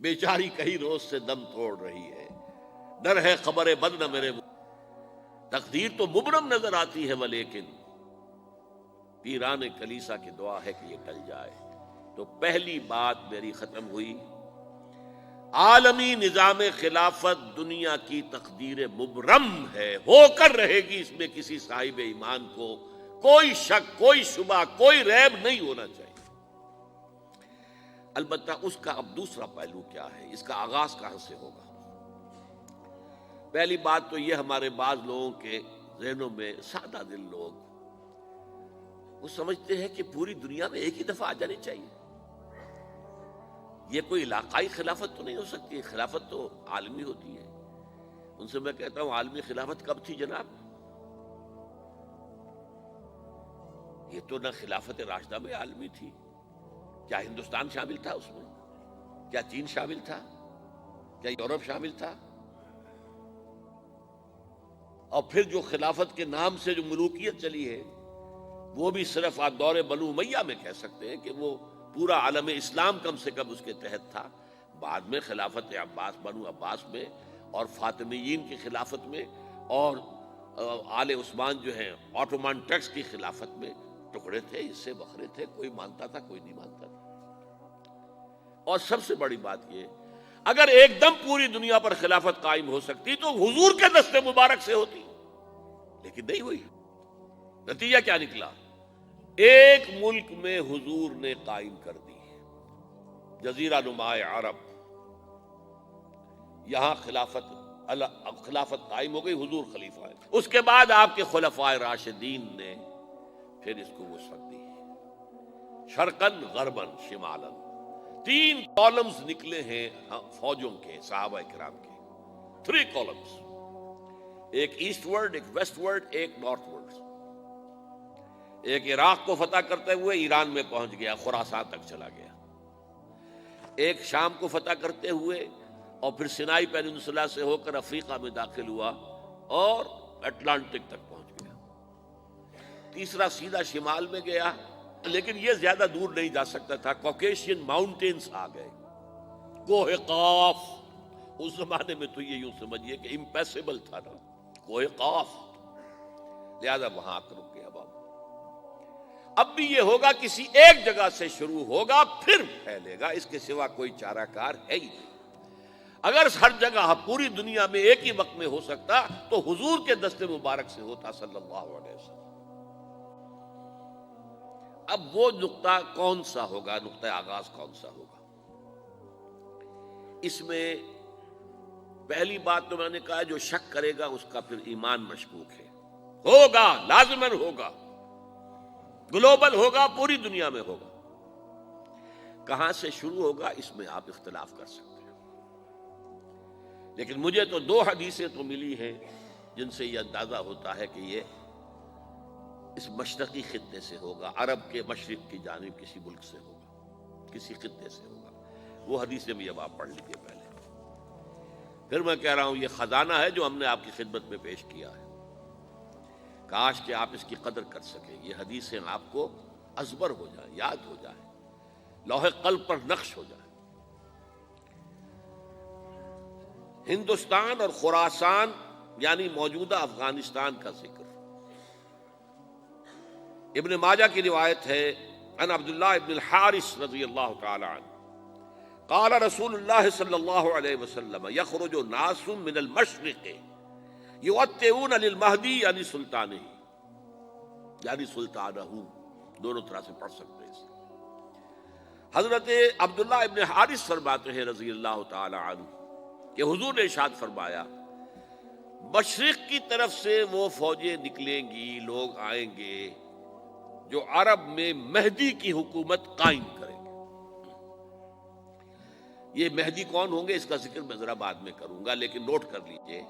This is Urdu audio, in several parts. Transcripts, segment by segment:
بیچاری کئی روز سے دم توڑ رہی ہے، ڈر ہے خبر بد نہ میرے تقدیر تو مبرم نظر آتی ہے ولیکن پیران کلیسا کی دعا ہے کہ یہ ٹل جائے۔ تو پہلی بات میری ختم ہوئی، عالمی نظام خلافت دنیا کی تقدیر مبرم ہے، ہو کر رہے گی، اس میں کسی صاحب ایمان کو کوئی شک، کوئی شبہ، کوئی ریب نہیں ہونا چاہیے۔ البتہ اس کا اب دوسرا پہلو کیا ہے، اس کا آغاز کہاں سے ہوگا؟ پہلی بات تو یہ، ہمارے بعض لوگوں کے ذہنوں میں، سادہ دل لوگ وہ سمجھتے ہیں کہ پوری دنیا میں ایک ہی دفعہ آ جانی چاہیے، یہ کوئی علاقائی خلافت تو نہیں ہو سکتی، خلافت تو عالمی ہوتی ہے۔ ان سے میں کہتا ہوں، عالمی خلافت کب تھی جناب؟ یہ تو نہ خلافت راشدہ میں عالمی تھی، کیا ہندوستان شامل تھا اس میں؟ کیا چین شامل تھا؟ کیا یورپ شامل تھا؟ اور پھر جو خلافت کے نام سے جو ملوکیت چلی ہے، وہ بھی صرف آپ دور بنو امیہ میں کہہ سکتے ہیں کہ وہ پورا عالم اسلام کم سے کم اس کے تحت تھا۔ بعد میں خلافت عباس، بنو عباس میں، اور فاطمیین کی خلافت میں، اور آل عثمان جو ہیں آٹومان ٹرکس کی خلافت میں ٹکڑے تھے، حصے بکھرے تھے، کوئی مانتا تھا، کوئی نہیں مانتا تھا۔ اور سب سے بڑی بات یہ، اگر ایک دم پوری دنیا پر خلافت قائم ہو سکتی تو حضور کے دست مبارک سے ہوتی، لیکن نہیں ہوئی۔ نتیجہ کیا نکلا؟ ایک ملک میں حضور نے قائم کر دی، جزیرہ نما عرب، یہاں خلافت قائم ہو گئی، حضور خلیفہ ہے۔ اس کے بعد آپ کے خلفائے راشدین نے پھر اس کو وسعت دی، شرقاً غرباً شمالاً، 3 کالمز نکلے ہیں فوجوں کے، صحابہ کرام کے، 3 کالمز، ایک ایسٹ ورڈ، ایک ویسٹ ورڈ، ایک نارتھ ورڈ۔ ایک عراق کو فتح کرتے ہوئے ایران میں پہنچ گیا، خراسان تک چلا گیا۔ ایک شام کو فتح کرتے ہوئے اور پھر سینائی پیننسولا سے ہو کر افریقہ میں داخل ہوا اور اٹلانٹک تک پہنچ گیا۔ تیسرا سیدھا شمال میں گیا، لیکن یہ زیادہ دور نہیں جا سکتا تھا، کوکیشین ماؤنٹینز آ گئے، کوہ قاف۔ اس زمانے میں تو یہ یوں سمجھیے کہ امپیسیبل تھا نا، کوہ قاف، لہذا وہاں آ کر رک گیا بابا۔ اب بھی یہ ہوگا، کسی ایک جگہ سے شروع ہوگا پھر پھیلے گا، اس کے سوا کوئی چارہ کار ہے ہی نہیں۔ اگر ہر جگہ پوری دنیا میں ایک ہی وقت میں ہو سکتا تو حضور کے دست مبارک سے ہوتا صلی اللہ علیہ وسلم۔ اب وہ نقطہ کون سا ہوگا، نقطہ آغاز کون سا ہوگا؟ اس میں پہلی بات تو میں نے کہا، جو شک کرے گا اس کا پھر ایمان مشکوک ہے، ہوگا، لازماً ہوگا، گلوبل ہوگا، پوری دنیا میں ہوگا۔ کہاں سے شروع ہوگا اس میں آپ اختلاف کر سکتے ہیں، لیکن مجھے تو 2 حدیثیں تو ملی ہیں جن سے یہ اندازہ ہوتا ہے کہ یہ اس مشرقی خطے سے ہوگا، عرب کے مشرق کی جانب کسی ملک سے ہوگا، کسی خطے سے ہوگا۔ وہ حدیثیں بھی اب آپ پڑھ لیجیے پہلے، پھر میں کہہ رہا ہوں یہ خزانہ ہے جو ہم نے آپ کی خدمت میں پیش کیا ہے، کاش کہ آپ اس کی قدر کر سکیں، یہ حدیثیں آپ کو ازبر ہو جائیں، یاد ہو جائیں، لوح قلب پر نقش ہو جائیں۔ ہندوستان اور خراسان یعنی موجودہ افغانستان کا ذکر، ابن ماجہ کی روایت ہے، عن عبداللہ ابن الحارث رضی اللہ تعالی عنہ قال رسول اللہ صلی اللہ علیہ وسلم یخرج ناس من المشرق یؤتئون للمہدی یعنی سلطانہ، یعنی سلطانہ، دونوں طرح سے پڑھ سکتے ہیں۔ حضرت عبداللہ ابن حارث فرماتے ہیں رضی اللہ تعالی عنہ کہ حضور نے ارشاد فرمایا، مشرق کی طرف سے وہ فوجیں نکلیں گی، لوگ آئیں گے جو عرب میں مہدی کی حکومت قائم کریں گے۔ یہ مہدی کون ہوں گے اس کا ذکر میں ذرا بعد میں کروں گا، لیکن نوٹ کر لیجئے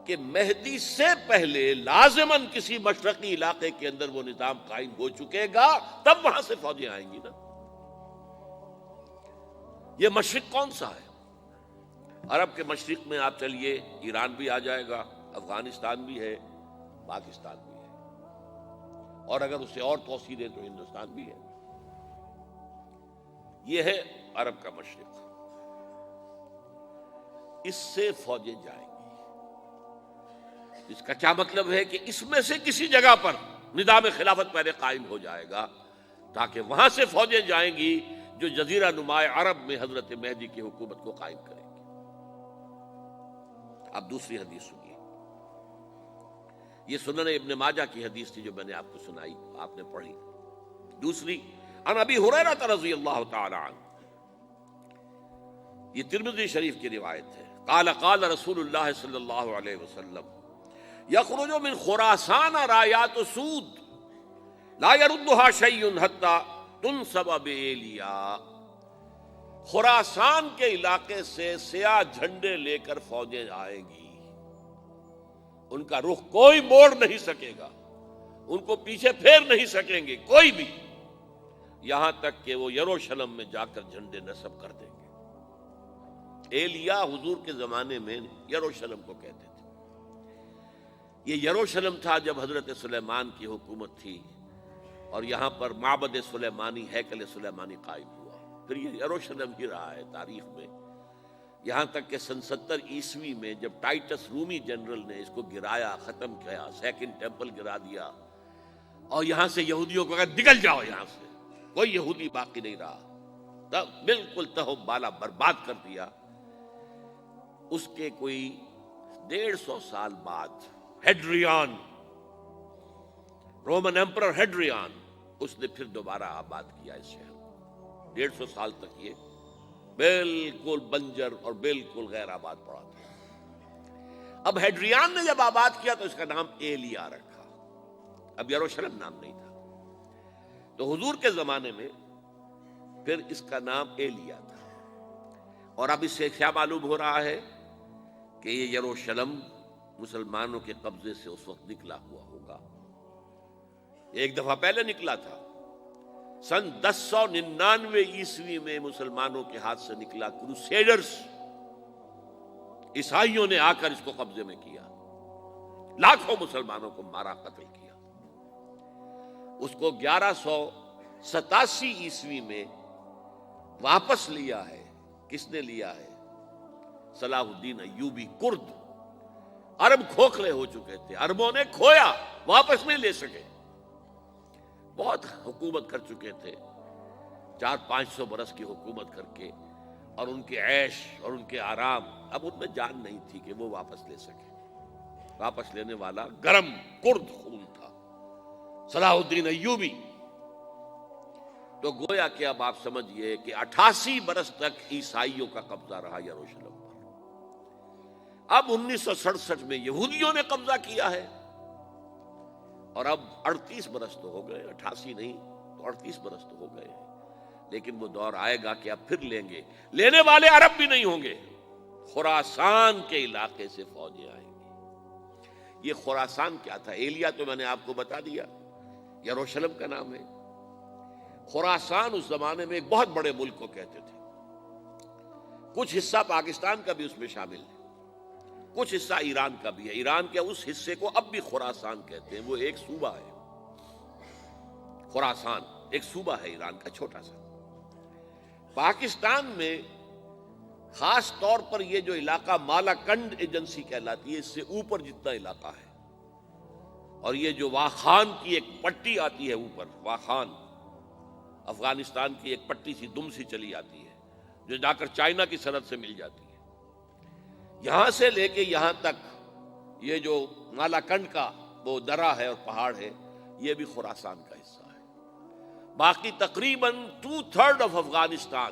کہ مہدی سے پہلے لازماً کسی مشرقی علاقے کے اندر وہ نظام قائم ہو چکے گا، تب وہاں سے فوجیں آئیں گی نا۔ یہ مشرق کون سا ہے؟ عرب کے مشرق میں آپ چلیے، ایران بھی آ جائے گا، افغانستان بھی ہے، پاکستان بھی ہے، اور اگر اسے اور توسیع دیں تو ہندوستان بھی ہے۔ یہ ہے عرب کا مشرق۔ اس سے فوجیں جائیں گی۔ اس کا کیا مطلب ہے کہ اس میں سے کسی جگہ پر نظام خلافت پہلے قائم ہو جائے گا تاکہ وہاں سے فوجیں جائیں گی جو جزیرہ نما عرب میں حضرت مہدی کی حکومت کو قائم کریں گی۔ اب دوسری حدیث سنیے، یہ سنن ابن ماجہ کی حدیث تھی جو میں نے آپ کو سنائی، آپ نے پڑھی۔ دوسری عن ابی ہریرہ رضی اللہ تعالی عنہ، یہ ترمذی شریف کی روایت ہے، قال قال رسول اللہ صلی اللہ علیہ وسلم یخرج من خراسان رایات سود لا يردها شیء حتی تنصب بإیلیا۔ خراسان کے علاقے سے سیاہ جھنڈے لے کر فوجیں آئیں گی، ان کا رخ کوئی موڑ نہیں سکے گا، ان کو پیچھے پھیر نہیں سکیں گے کوئی بھی، یہاں تک کہ وہ یروشلم میں جا کر جھنڈے نصب کر دیں گے۔ ایلیا حضور کے زمانے میں یروشلم کو کہتے تھے۔ یہ یروشلم تھا جب حضرت سلیمان کی حکومت تھی اور یہاں پر معبد سلیمانی، ہیکل سلیمانی قائم ہوا، پھر یہ یروشلم ہی رہا ہے تاریخ میں، یہاں تک کہ سن 70 عیسوی میں جب ٹائٹس رومی جنرل نے اس کو گرایا، ختم کیا، سیکنڈ ٹیمپل گرا دیا اور یہاں سے یہودیوں کو کہا نکل جاؤ، یہاں سے کوئی یہودی باقی نہیں رہا، تب بالکل تہو بالا برباد کر دیا۔ اس کے کوئی 150 سال بعد ہیڈریان، رومن ایمپرر ہیڈریان، اس نے پھر دوبارہ آباد کیا اس شہر کو۔ 150 سال تک یہ بالکل بنجر اور بالکل غیر آباد پڑا تھا۔ اب ہیڈریان نے جب آباد کیا تو اس کا نام ایلیا رکھا، اب یروشلم نام نہیں تھا۔ تو حضور کے زمانے میں پھر اس کا نام ایلیا تھا، اور اب اس سے کیا معلوم ہو رہا ہے کہ یہ یروشلم مسلمانوں کے قبضے سے اس وقت نکلا ہوا ہوگا۔ ایک دفعہ پہلے نکلا تھا، سن 1099 عیسوی میں مسلمانوں کے ہاتھ سے نکلا، کروسیڈرز عیسائیوں نے آ کر اس کو قبضے میں کیا، لاکھوں مسلمانوں کو مارا، قتل کیا۔ اس کو 1187 عیسوی میں واپس لیا ہے۔ کس نے لیا ہے؟ صلاح الدین ایوبی، کرد۔ عرب کھوکھلے ہو چکے تھے، عربوں نے کھویا، واپس نہیں لے سکے، بہت حکومت کر چکے تھے، 400-500 برس کی حکومت کر کے، اور ان کے عیش اور ان کے آرام، اب ان میں جان نہیں تھی کہ وہ واپس لے سکے۔ واپس لینے والا گرم کرد خون تھا، صلاح الدین ایوبی۔ تو گویا کہ اب آپ سمجھئے کہ 88 برس تک عیسائیوں کا قبضہ رہا یروشلم پر۔ اب 1967 میں یہودیوں نے قبضہ کیا ہے، اور اب 38 برس تو ہو گئے، 88 نہیں تو 38 برس تو ہو گئے ہیں، لیکن وہ دور آئے گا کہ اب پھر لیں گے، لینے والے عرب بھی نہیں ہوں گے، خراسان کے علاقے سے فوجیں آئیں گی۔ یہ خراسان کیا تھا؟ ایلیا تو میں نے آپ کو بتا دیا، یروشلم کا نام ہے۔ خراسان اس زمانے میں ایک بہت بڑے ملک کو کہتے تھے، کچھ حصہ پاکستان کا بھی اس میں شامل ہے، کچھ حصہ ایران کا بھی ہے۔ ایران کے اس حصے کو اب بھی خراسان کہتے ہیں، وہ ایک صوبہ ہے۔ خراسان ایک صوبہ ہے ایران کا، چھوٹا سا۔ پاکستان میں خاص طور پر یہ جو علاقہ مالاکنڈ ایجنسی کہلاتی ہے، اس سے اوپر جتنا علاقہ ہے، اور یہ جو واخان کی ایک پٹی آتی ہے اوپر، واخان افغانستان کی ایک پٹی سی دم سی چلی آتی ہے جو جا کر چائنا کی سرحد سے مل جاتی ہے، یہاں سے لے کے یہاں تک یہ جو مالاکنڈ کا وہ درہ ہے اور پہاڑ ہے، یہ بھی خراسان کا حصہ ہے۔ باقی تقریباً 2/3 آف افغانستان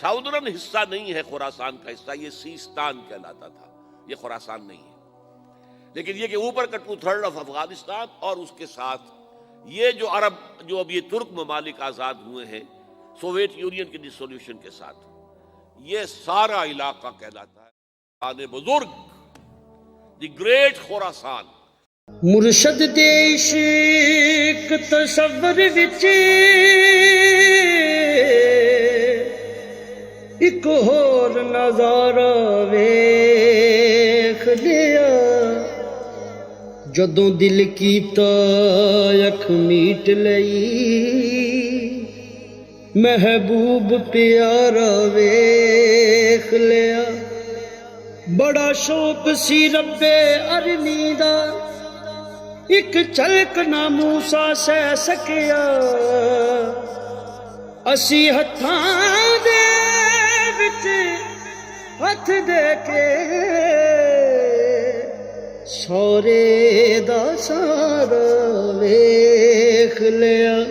ساؤدرن حصہ نہیں ہے خراسان کا حصہ، یہ سیستان کہلاتا تھا، یہ خراسان نہیں ہے۔ لیکن یہ کہ اوپر کا 2/3 آف افغانستان، اور اس کے ساتھ یہ جو عرب، جو اب یہ ترک ممالک آزاد ہوئے ہیں سوویت یونین کی ڈسولوشن کے ساتھ، یہ سارا علاقہ کہلاتا ہے خان بزرگ، دی گریٹ خراسان۔ مرشد دے عشق تصور وچ ایک ہور نظارہ ویکھ لیا، جدوں دل کیتا اکھ میٹ لئی، محبوب پیارا ویکھ ਲਿਆ। ਬੜਾ ਸ਼ੌਕ ਸੀ ਰੱਬੇ ਅਰਨੀ ਦਾ, ਇੱਕ ਝਲਕ ਨਾ ਮੂਸਾ ਸਹਿ ਸਕਿਆ। ਅਸੀਂ ਹੱਥਾਂ ਦੇ ਵਿੱਚ ਹੱਥ ਦੇ ਕੇ ਸਹੁਰੇ ਦਾ ਸਾਰਾ ਵੇਖ ਲਿਆ।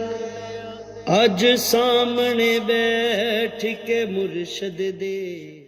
ਅੱਜ ਸਾਹਮਣੇ ਬੈਠ ਕੇ ਮੁਰਸ਼ਦ ਦੇ